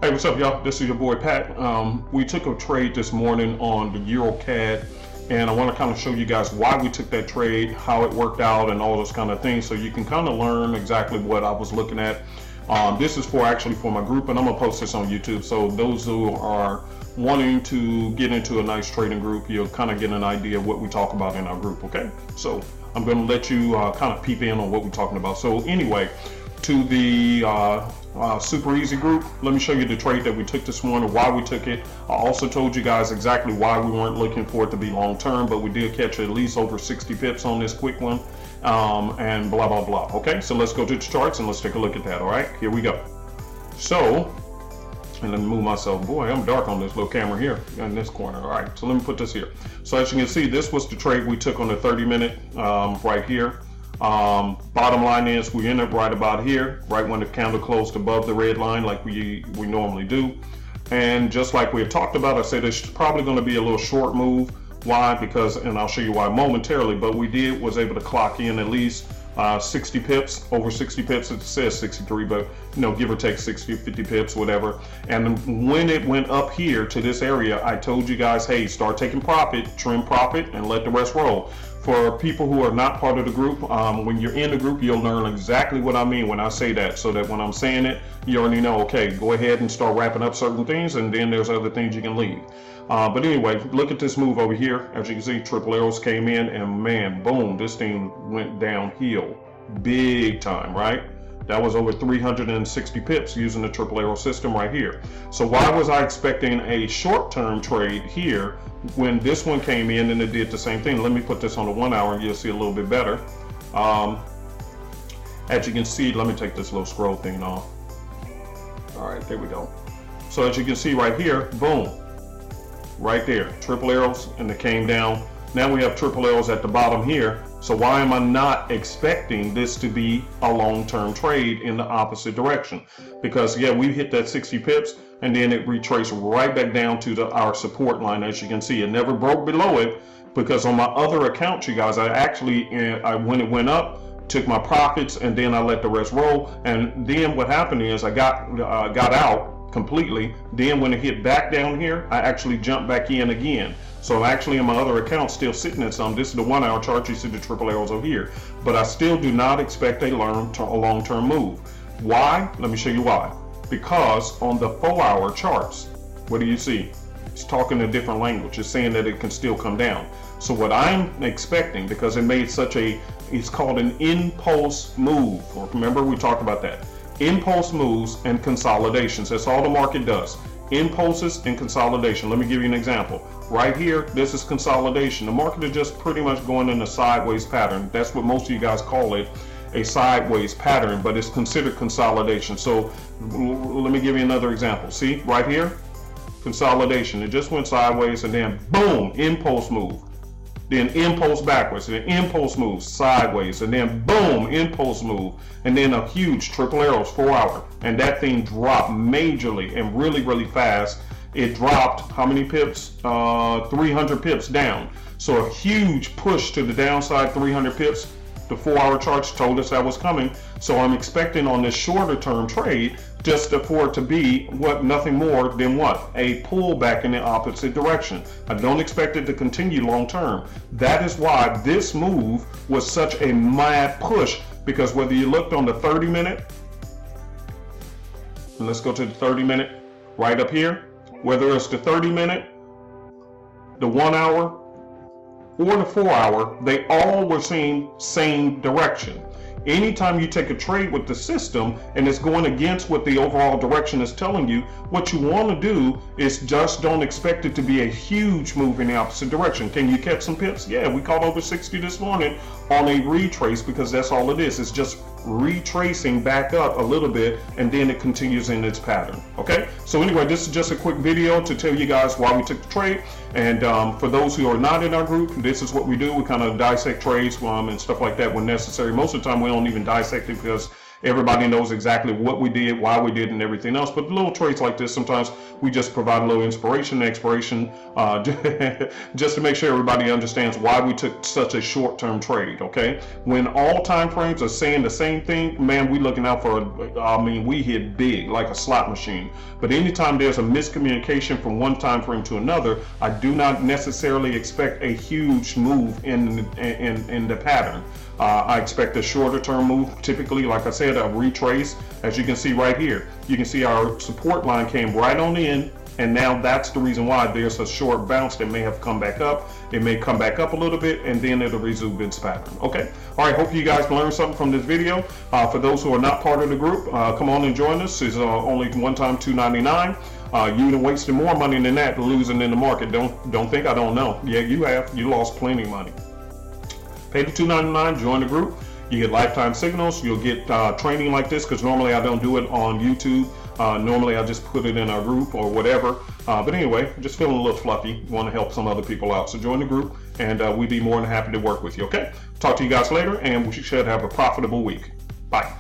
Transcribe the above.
Hey, what's up, y'all? This is your boy Pat. We took a trade this morning on the EuroCAD, and I want to kind of show you guys why we took that trade, how it worked out, and all those kind of things, so you can kind of learn exactly what I was looking at. This is actually for my group, and I'm gonna post this on YouTube. So those who are wanting to get into a nice trading group, you'll kind of get an idea of what we talk about in our group. Okay, so I'm going to let you kind of peep in on what we're talking about. So anyway, to the super easy group, let me show you the trade that we took this morning, why we took it. I also told you guys exactly why we weren't looking for it to be long term, but we did catch at least over 60 pips on this quick one, and blah blah blah. Okay, so let's go to the charts and let's take a look at that. All right, here we go. So, and let me move myself. Boy, I'm dark on this little camera here in this corner. All right, so let me put this here. So as you can see, this was the trade we took on the 30-minute right here. Bottom line is we ended up right about here, right when the candle closed above the red line like we normally do. And just like we had talked about, I said it's probably going to be a little short move. Why? Because, and I'll show you why momentarily, but we was able to clock in at least 60 pips, over 60 pips. It says 63, but you know, give or take 60, 50 pips, whatever. And when it went up here to this area, I told you guys, hey, start taking profit, trim profit, and let the rest roll. For people who are not part of the group, when you're in the group, you'll learn exactly what I mean when I say that, so that when I'm saying it, you already know, okay, go ahead and start wrapping up certain things, and then there's other things you can leave. But anyway, look at this move over here. As you can see, triple arrows came in, and man, boom, this thing went downhill big time, right? That was over 360 pips using the triple arrow system right here. So why was I expecting a short-term trade here when this one came in and it did the same thing? Let me put this on the 1 hour and you'll see a little bit better. As you can see, let me take this little scroll thing off. All right, there we go. So as you can see right here, boom, right there, triple arrows, and it came down. Now we have triple arrows at the bottom here. So why am I not expecting this to be a long-term trade in the opposite direction? Because yeah, we hit that 60 pips and then it retraced right back down to our support line. As you can see, it never broke below it, because on my other account, you guys, I actually, when it went up, took my profits and then I let the rest roll. And then what happened is I got out completely. Then when it hit back down here, I actually jumped back in again. So I'm actually in my other account still sitting at some. This is the 1 hour chart. You see the triple arrows over here. But I still do not expect a long-term move. Why? Let me show you why. Because on the 4 hour charts, what do you see? It's talking a different language. It's saying that it can still come down. So what I'm expecting, because it made such a, it's called an impulse move. Remember, we talked about that. Impulse moves and consolidations. That's all the market does. Impulses and consolidation. Let me give you an example. Right here, this is consolidation. The market is just pretty much going in a sideways pattern. That's what most of you guys call it, a sideways pattern, but it's considered consolidation. So let me give you another example. See, right here, consolidation. It just went sideways and then boom, impulse move. Then impulse backwards, and then impulse move sideways, and then boom, impulse move, and then a huge triple arrows 4 hour, and that thing dropped majorly and really fast. It dropped how many pips? 300 pips down. So a huge push to the downside, 300 pips. The 4 hour charts told us that was coming. So I'm expecting on this shorter term trade just for it to be nothing more than what? A pullback in the opposite direction. I don't expect it to continue long term. That is why this move was such a mad push, because whether you looked on the 30-minute, and let's go to the 30-minute right up here, whether it's the 30-minute, the 1 hour, or the 4 hour, they all were seeing same direction. Anytime you take a trade with the system and it's going against what the overall direction is telling you, what you want to do is just don't expect it to be a huge move in the opposite direction. Can you catch some pips? Yeah, we caught over 60 this morning on a retrace, because that's all it is. It's just retracing back up a little bit and then it continues in its pattern. Okay, so anyway, this is just a quick video to tell you guys why we took the trade. And for those who are not in our group, this is what we do. We kind of dissect trades and stuff like that when necessary. Most of the time we don't even dissect it, because everybody knows exactly what we did, why we did, and everything else. But little trades like this, sometimes we just provide a little inspiration and expiration just to make sure everybody understands why we took such a short-term trade, okay? When all time frames are saying the same thing, man, we looking out for, we hit big like a slot machine. But anytime there's a miscommunication from one time frame to another, I do not necessarily expect a huge move in the pattern. I expect a shorter term move, typically, like I said, a retrace. As you can see right here, you can see our support line came right on in, and now that's the reason why there's a short bounce that may have come back up. It may come back up a little bit, and then it'll resume its pattern. Okay, all right, hope you guys learned something from this video. For those who are not part of the group, come on and join us. It's only one time $2.99. You done wasted more money than that losing in the market. Don't think I don't know. Yeah, you have. You lost plenty of money. Pay the $2.99, join the group. You get lifetime signals. You'll get training like this, because normally I don't do it on YouTube. Normally I just put it in our group or whatever. But anyway, just feeling a little fluffy. Want to help some other people out. So join the group, and we'd be more than happy to work with you, okay? Talk to you guys later, and we should have a profitable week. Bye.